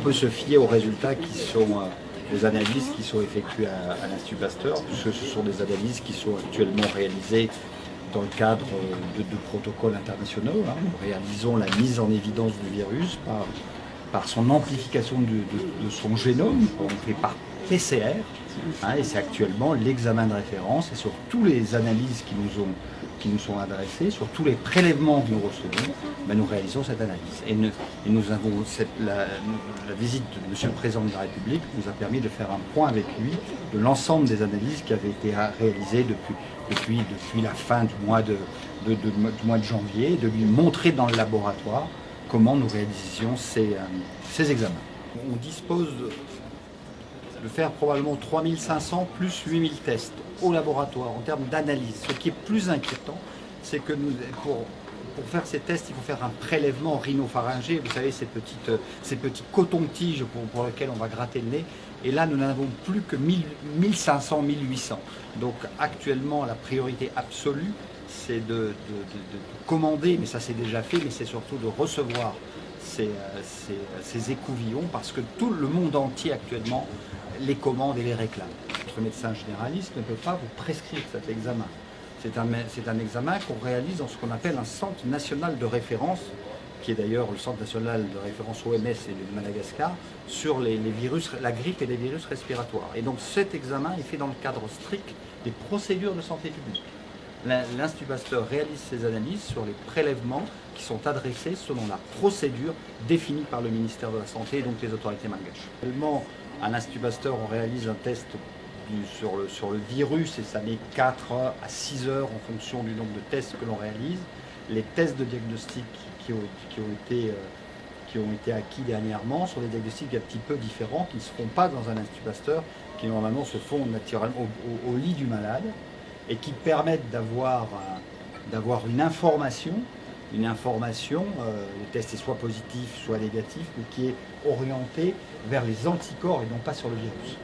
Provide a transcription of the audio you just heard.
peut se fier aux résultats qui sont les analyses qui sont effectuées à l'Institut Pasteur, puisque ce sont des analyses qui sont actuellement réalisées dans le cadre de protocoles internationaux. Nous réalisons la mise en évidence du virus par son amplification de son génome, on fait par PCR, et c'est actuellement l'examen de référence, et sur toutes les analyses qui nous sont adressées, sur tous les prélèvements que nous recevons, nous réalisons cette analyse. Et nous avons la visite de M. le Président de la République nous a permis de faire un point avec lui de l'ensemble des analyses qui avaient été réalisées depuis la fin du mois de janvier, de lui montrer dans le laboratoire comment nous réalisions ces examens. On dispose de faire probablement 3500 plus 8000 tests au laboratoire en termes d'analyse. Ce qui est plus inquiétant, c'est que pour faire ces tests, il faut faire un prélèvement rhinopharyngé, vous savez, ces petits cotons-tiges pour lesquels on va gratter le nez. Et là, nous n'avons plus que 1500, 1800. Donc actuellement, la priorité absolue, c'est de commander, mais ça c'est déjà fait, mais c'est surtout de recevoir ces écouvillons, parce que tout le monde entier actuellement les commande et les réclame. Notre médecin généraliste ne peut pas vous prescrire cet examen. C'est un examen qu'on réalise dans ce qu'on appelle un centre national de référence, qui est d'ailleurs le centre national de référence OMS et de Madagascar, sur les virus, la grippe et les virus respiratoires. Et donc cet examen est fait dans le cadre strict des procédures de santé publique. L'Institut Pasteur réalise ses analyses sur les prélèvements qui sont adressés selon la procédure définie par le ministère de la Santé et donc les autorités malgaches. Actuellement, à l'Institut Pasteur, on réalise un test sur le virus et ça met 4 à 6 heures en fonction du nombre de tests que l'on réalise. Les tests de diagnostic qui ont été acquis dernièrement sont des diagnostics un petit peu différents, qui ne se font pas dans un Institut Pasteur, qui normalement se font naturellement au lit du malade, et qui permettent d'avoir une information, le test est soit positif, soit négatif, mais qui est orienté vers les anticorps et non pas sur le virus.